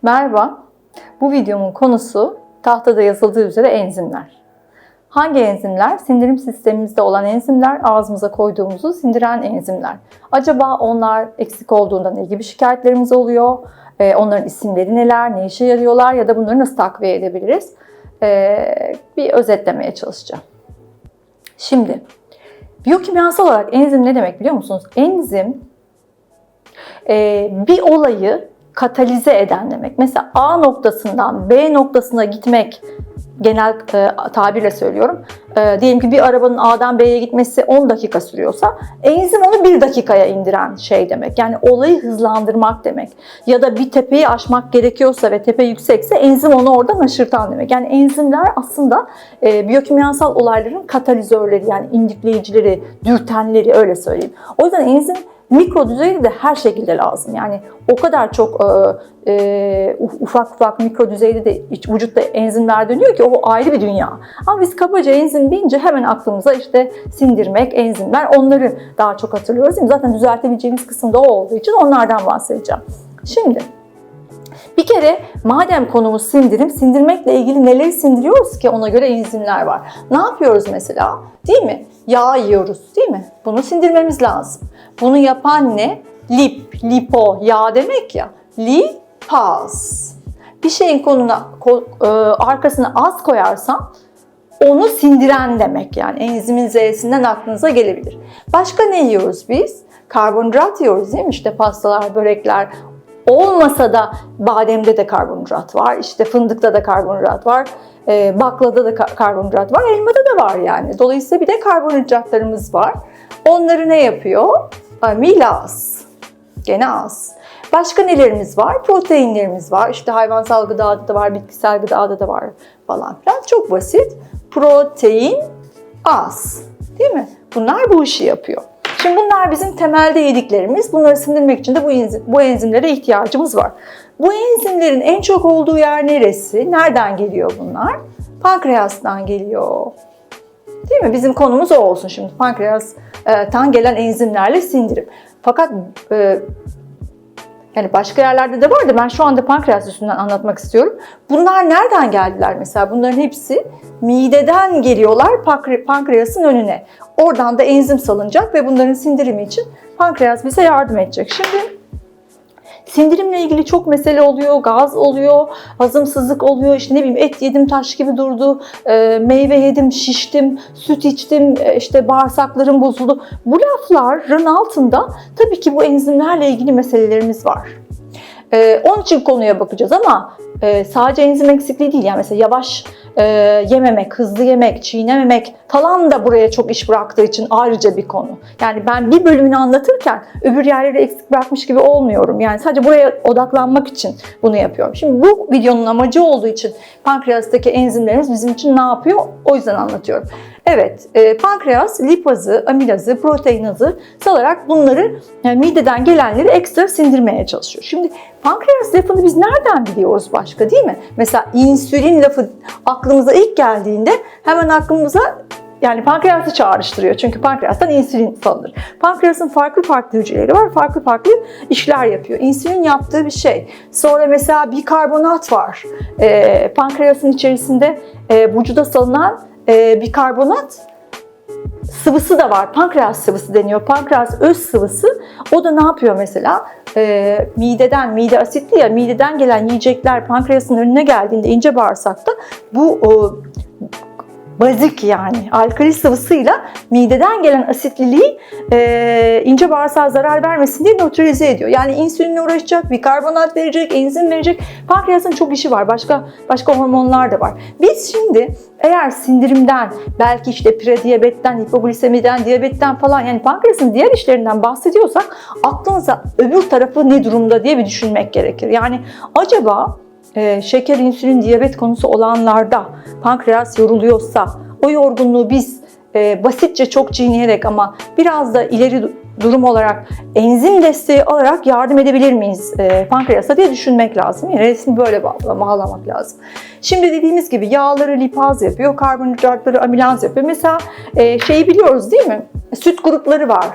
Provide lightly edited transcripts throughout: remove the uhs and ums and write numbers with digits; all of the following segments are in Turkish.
Merhaba, bu videomun konusu tahtada yazıldığı üzere enzimler. Hangi enzimler? Sindirim sistemimizde olan enzimler, ağzımıza koyduğumuzu sindiren enzimler. Acaba onlar eksik olduğunda ne gibi şikayetlerimiz oluyor? Onların isimleri neler, ne işe yarıyorlar ya da bunları nasıl takviye edebiliriz? Bir özetlemeye çalışacağım. Şimdi, biyokimyasal olarak enzim ne demek biliyor musunuz? Enzim, bir olayı katalize eden demek. Mesela A noktasından B noktasına gitmek, genel tabirle söylüyorum. Diyelim ki bir arabanın A'dan B'ye gitmesi 10 dakika sürüyorsa, enzim onu 1 dakikaya indiren şey demek. Yani olayı hızlandırmak demek. Ya da bir tepeyi aşmak gerekiyorsa ve tepe yüksekse enzim onu oradan aşırtan demek. Yani enzimler aslında biyokimyasal olayların katalizörleri, yani indikleyicileri, dürtenleri, öyle söyleyeyim. O yüzden enzim mikro düzeyde de her şekilde lazım. Yani o kadar çok ufak mikro düzeyde de vücutta enzimler dönüyor ki o ayrı bir dünya. Ama biz kabaca enzim deyince hemen aklımıza işte sindirmek, enzimler, onları daha çok hatırlıyoruz. Değil mi? Zaten düzeltebileceğimiz kısım da o olduğu için onlardan bahsedeceğim. Şimdi bir kere madem konumuz sindirim, sindirmekle ilgili neleri sindiriyoruz ki ona göre enzimler var. Ne yapıyoruz mesela? Değil mi? Yağ yiyoruz, değil mi? Bunu sindirmemiz lazım. Bunu yapan ne? Lipo, yağ demek ya. Lipaz. Bir şeyin arkasına az koyarsam onu sindiren demek, yani enzimin Z'sinden aklınıza gelebilir. Başka ne yiyoruz biz? Karbonhidrat yiyoruz, değil mi? İşte pastalar, börekler. Olmasa da bademde de karbonhidrat var, işte fındıkta da karbonhidrat var, baklada da karbonhidrat var, elmada da var yani. Dolayısıyla bir de karbonhidratlarımız var. Onları ne yapıyor? Amilaz. Gene az. Başka nelerimiz var? Proteinlerimiz var. İşte hayvansal gıdada da var, bitkisel gıdada da var falan filan. Çok basit. Protein az. Değil mi? Bunlar bu işi yapıyor. Şimdi bunlar bizim temelde yediklerimiz. Bunları sindirmek için de bu enzimlere ihtiyacımız var. Bu enzimlerin en çok olduğu yer neresi? Nereden geliyor bunlar? Pankreastan geliyor. Değil mi? Bizim konumuz o olsun şimdi. Pankreastan gelen enzimlerle sindirim. Fakat yani başka yerlerde de var da ben şu anda pankreas üstünden anlatmak istiyorum. Bunlar nereden geldiler mesela? Bunların hepsi mideden geliyorlar pankreasın önüne. Oradan da enzim salınacak ve bunların sindirimi için pankreas bize yardım edecek. Şimdi sindirimle ilgili çok mesele oluyor, gaz oluyor, hazımsızlık oluyor, işte ne bileyim et yedim taş gibi durdu, meyve yedim şiştim, süt içtim, işte bağırsaklarım bozuldu. Bu lafların altında tabii ki bu enzimlerle ilgili meselelerimiz var. Onun için konuya bakacağız ama sadece enzim eksikliği değil, yani mesela yavaş yememek, hızlı yemek, çiğnememek falan da buraya çok iş bıraktığı için ayrıca bir konu. Yani ben bir bölümünü anlatırken öbür yerleri eksik bırakmış gibi olmuyorum. Yani sadece buraya odaklanmak için bunu yapıyorum. Şimdi bu videonun amacı olduğu için pankreastaki enzimlerimiz bizim için ne yapıyor? O yüzden anlatıyorum. Evet, pankreas lipazı, amilazı, proteinazı salarak bunları, yani mideden gelenleri ekstra sindirmeye çalışıyor. Şimdi pankreas lafını biz nereden biliyoruz başka, değil mi? Mesela insülin lafı aklımıza ilk geldiğinde hemen aklımıza yani pankreası çağrıştırıyor. Çünkü pankreastan insülin salınır. Pankreasın farklı hücreleri var, farklı işler yapıyor. İnsülin yaptığı bir şey. Sonra mesela bikarbonat var. Pankreasın içerisinde vücuda salınan bikarbonat sıvısı da var. Pankreas sıvısı deniyor. Pankreas öz sıvısı. O da ne yapıyor mesela? Mide asitli ya, mideden gelen yiyecekler pankreasın önüne geldiğinde ince bağırsakta bu bazik, yani alkali sıvısıyla mideden gelen asitliliği ince bağırsağa zarar vermesin diye nötralize ediyor. Yani insülinle uğraşacak, bikarbonat verecek, enzim verecek. Pankreasın çok işi var. Başka hormonlar da var. Biz şimdi eğer sindirimden, belki işte prediyabetten, hipoglisemiden, diyabetten falan, yani pankreasın diğer işlerinden bahsediyorsak aklınıza öbür tarafı ne durumda diye bir düşünmek gerekir. Yani acaba şeker, insülin, diyabet konusu olanlarda pankreas yoruluyorsa o yorgunluğu biz basitçe çok çiğneyerek ama biraz da ileri durum olarak enzim desteği alarak yardım edebilir miyiz pankreasa diye düşünmek lazım. Yani resmi böyle bağlamak lazım. Şimdi dediğimiz gibi yağları lipaz yapıyor, karbonhidratları amilaz yapıyor. Mesela şeyi biliyoruz değil mi? Süt grupları var.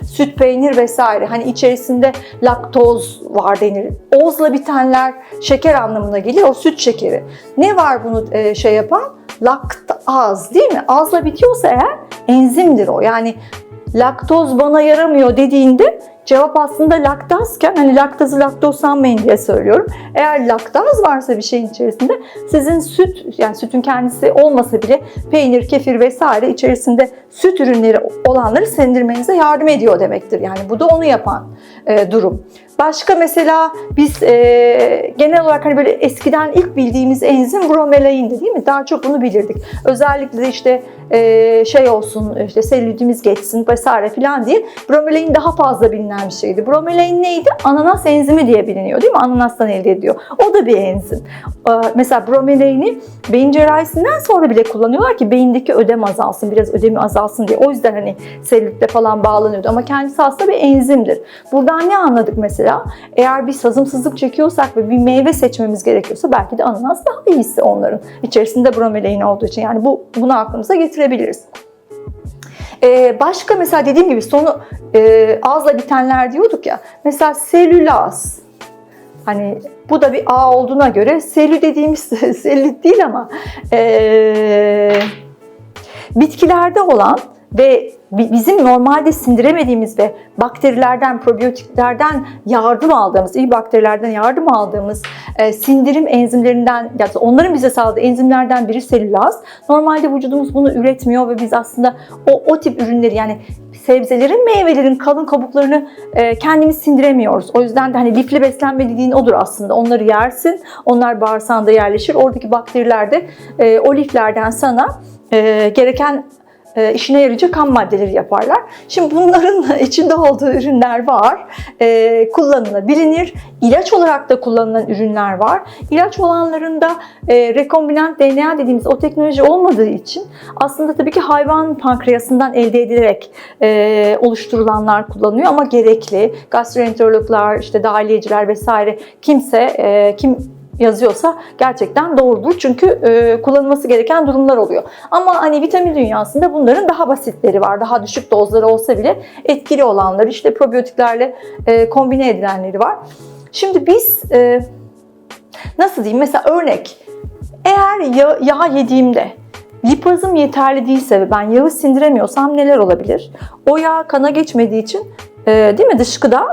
Süt, peynir vesaire. Hani içerisinde laktoz var denir. Ozla bitenler şeker anlamına geliyor. O süt şekeri. Ne var bunu şey yapan? Laktaz değil mi? Azla bitiyorsa eğer enzimdir o. Yani laktoz bana yaramıyor dediğinde cevap aslında laktazken, hani laktazı laktoz sanmayın diye söylüyorum. Eğer laktaz varsa bir şeyin içerisinde sizin süt, yani sütün kendisi olmasa bile peynir, kefir vesaire içerisinde süt ürünleri olanları sindirmenize yardım ediyor demektir. Yani bu da onu yapan durum. Başka mesela biz genel olarak hani böyle eskiden ilk bildiğimiz enzim bromelain'di değil mi? Daha çok bunu bilirdik. Özellikle de işte şey olsun, işte selülitimiz geçsin vesaire filan diye bromelain daha fazla bilinen bir şeydi. Bromelain neydi? Ananas enzimi diye biliniyor değil mi? Ananastan elde ediyor. O da bir enzim. Mesela bromelain'i beyin cerrahisinden sonra bile kullanıyorlar ki beyindeki ödem azalsın, biraz ödemi azalsın diye. O yüzden hani selülitle falan bağlanıyordu ama kendisi aslında bir enzimdir. Buradan ne anladık mesela? Eğer bir hazımsızlık çekiyorsak ve bir meyve seçmemiz gerekiyorsa belki de ananas daha iyisi onların. İçerisinde bromelain olduğu için. Yani bunu aklımıza getirebiliriz. Başka mesela dediğim gibi sonu azla bitenler diyorduk ya. Mesela selülaz. Hani bu da bir A olduğuna göre selü dediğimiz selülit değil ama bitkilerde olan ve bizim normalde sindiremediğimiz ve bakterilerden, probiyotiklerden yardım aldığımız, iyi bakterilerden yardım aldığımız sindirim enzimlerinden, yani onların bize sağladığı enzimlerden biri selülaz. Normalde vücudumuz bunu üretmiyor ve biz aslında o tip ürünleri, yani sebzelerin, meyvelerin kalın kabuklarını kendimiz sindiremiyoruz. O yüzden de hani lifli beslenme dediğin odur aslında. Onları yersin, onlar bağırsağında yerleşir. Oradaki bakteriler de o liflerden sana gereken işine yarayacak ham maddeleri yaparlar. Şimdi bunların içinde olduğu ürünler var. Kullanılabilir. İlaç olarak da kullanılan ürünler var. İlaç olanlarında rekombinant DNA dediğimiz o teknoloji olmadığı için aslında tabii ki hayvan pankreasından elde edilerek oluşturulanlar kullanılıyor ama gerekli. Gastroenterologlar, işte dahiliyeciler vesaire kim yazıyorsa gerçekten doğrudur. Çünkü kullanılması gereken durumlar oluyor. Ama hani vitamin dünyasında bunların daha basitleri var. Daha düşük dozları olsa bile etkili olanları, işte probiyotiklerle kombine edilenleri var. Şimdi biz nasıl diyeyim? Mesela örnek. Eğer yağ yediğimde lipazım yeterli değilse ve ben yağı sindiremiyorsam neler olabilir? O yağ kana geçmediği için değil mi?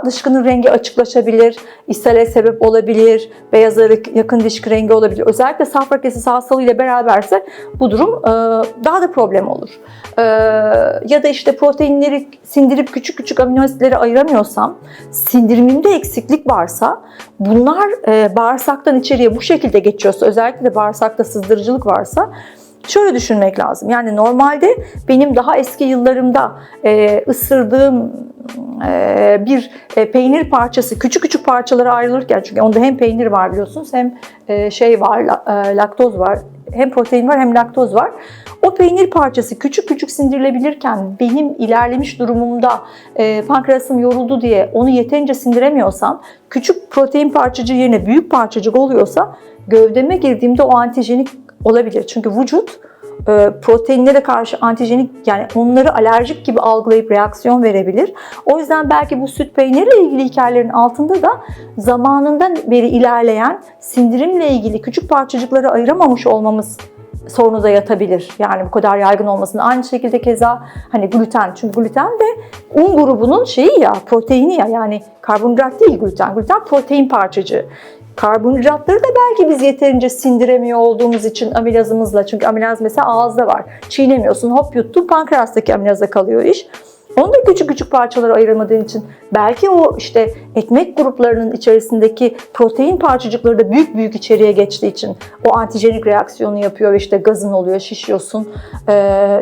Dışkının rengi açıklaşabilir, ishale sebep olabilir, beyaza yakın dışkı rengi olabilir. Özellikle safra kesesi hastalığı ile beraberse bu durum daha da problem olur. Ya da işte proteinleri sindirip küçük küçük amino asitleri ayıramıyorsam, sindirimimde eksiklik varsa, bunlar bağırsaktan içeriye bu şekilde geçiyorsa, özellikle de bağırsakta sızdırıcılık varsa, şöyle düşünmek lazım. Yani normalde benim daha eski yıllarımda ısırdığım bir peynir parçası küçük küçük parçalara ayrılırken, çünkü onda hem peynir var biliyorsunuz, hem şey var, laktoz var, hem protein var hem laktoz var. O peynir parçası küçük küçük sindirilebilirken benim ilerlemiş durumumda pankreasım yoruldu diye onu yeterince sindiremiyorsam, küçük protein parçacığı yerine büyük parçacık oluyorsa gövdeme girdiğimde o antijenik olabilir. Çünkü vücut proteinlere karşı antijenik, yani onları alerjik gibi algılayıp reaksiyon verebilir. O yüzden belki bu süt peynirle ilgili hikayelerin altında da zamanından beri ilerleyen sindirimle ilgili küçük parçacıkları ayıramamış olmamız sorunu da yatabilir. Yani bu kadar yaygın olmasın. Aynı şekilde keza hani gluten. Çünkü gluten de un grubunun şeyi ya, proteini ya, yani karbonhidrat değil gluten. Gluten protein parçacığı. Karbonhidratları da belki biz yeterince sindiremiyor olduğumuz için amilazımızla, çünkü amilaz mesela ağızda var. Çiğnemiyorsun, hop yuttun, pankreastaki amilaza kalıyor iş. Onu da küçük küçük parçalara ayıramadığın için belki o işte ekmek gruplarının içerisindeki protein parçacıkları da büyük büyük içeriye geçtiği için o antijenik reaksiyonu yapıyor ve işte gazın oluyor, şişiyorsun,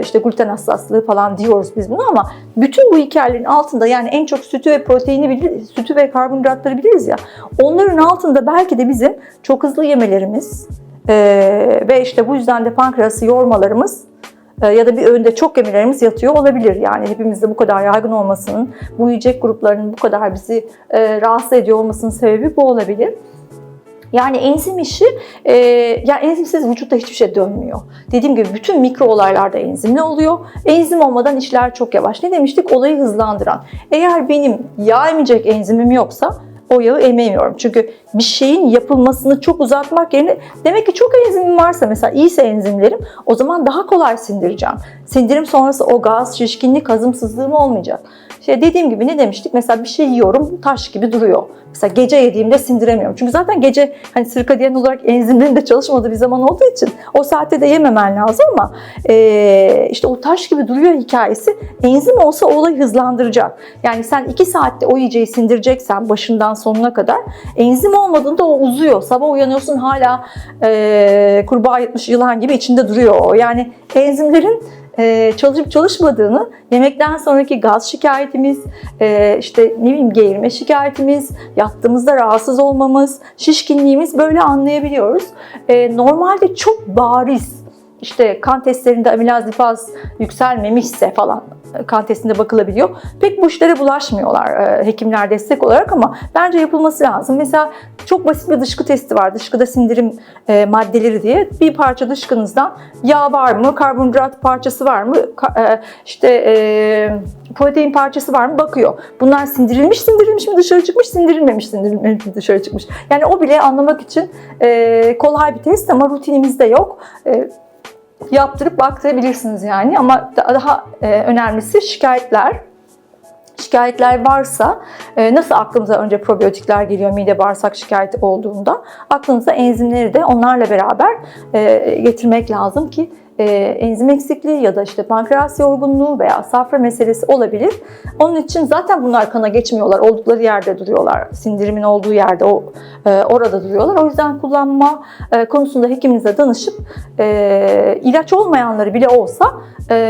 işte gluten hassaslığı falan diyoruz biz bunu. Ama bütün bu hikayelerin altında, yani en çok sütü ve proteini biliriz, sütü ve karbonhidratları biliriz ya, onların altında belki de bizim çok hızlı yemelerimiz ve işte bu yüzden de pankreası yormalarımız ya da bir öğünde çok gemilerimiz yatıyor olabilir. Yani hepimizde bu kadar yaygın olmasının, bu yiyecek gruplarının bu kadar bizi rahatsız ediyor olmasının sebebi bu olabilir. Yani enzim işi, yani enzimsiz vücutta hiçbir şey dönmüyor. Dediğim gibi bütün mikro olaylarda enzimle oluyor. Enzim olmadan işler çok yavaş. Ne demiştik? Olayı hızlandıran. Eğer benim yağ emecek enzimim yoksa o yağı ememiyorum. Çünkü bir şeyin yapılmasını çok uzatmak yerine demek ki çok enzimim varsa, mesela iyiyse enzimlerim, o zaman daha kolay sindireceğim. Sindirim sonrası o gaz, şişkinlik, hazımsızlığım olmayacak. Dediğim gibi ne demiştik? Mesela bir şey yiyorum, taş gibi duruyor. Mesela gece yediğimde sindiremiyorum. Çünkü zaten gece hani sirkadiyen olarak enzimlerin de çalışmadığı bir zaman olduğu için o saatte de yememen lazım ama işte o taş gibi duruyor hikayesi, enzim olsa o olayı hızlandıracak. Yani sen 2 saatte o yiyeceği sindireceksen başından sonuna kadar, enzim olmadığında o uzuyor. Sabah uyanıyorsun hala kurbağa yutmuş yılan gibi içinde duruyor o. Yani enzimlerin çalışıp çalışmadığını yemekten sonraki gaz şikayetimiz, işte ne bileyim geğirme şikayetimiz, yattığımızda rahatsız olmamız, şişkinliğimiz, böyle anlayabiliyoruz. Normalde çok bariz, işte kan testlerinde amilaz lipaz yükselmemişse falan kan testinde bakılabiliyor. Pek bu işlere bulaşmıyorlar hekimler destek olarak ama bence yapılması lazım. Mesela çok basit bir dışkı testi var. Dışkıda sindirim maddeleri diye. Bir parça dışkınızdan yağ var mı, karbonhidrat parçası var mı, protein parçası var mı bakıyor. Bunlar sindirilmiş mi dışarı çıkmış, sindirilmemiş mi dışarı çıkmış. Yani o bile anlamak için kolay bir test ama rutinimizde yok. Yaptırıp baktırabilirsiniz yani, ama daha önemlisi şikayetler. Şikayetler varsa nasıl aklımıza önce probiyotikler geliyor mide bağırsak şikayeti olduğunda, aklınıza enzimleri de onlarla beraber getirmek lazım ki enzim eksikliği ya da işte pankreas yorgunluğu veya safra meselesi olabilir. Onun için zaten bunlar kana geçmiyorlar. Oldukları yerde duruyorlar. Sindirimin olduğu yerde orada duruyorlar. O yüzden kullanma konusunda hekiminize danışıp ilaç olmayanları bile olsa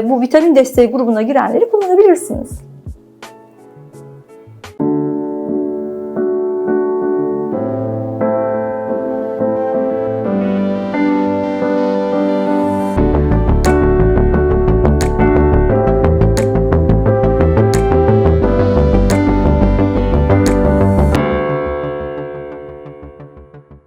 bu vitamin desteği grubuna girenleri kullanabilirsiniz.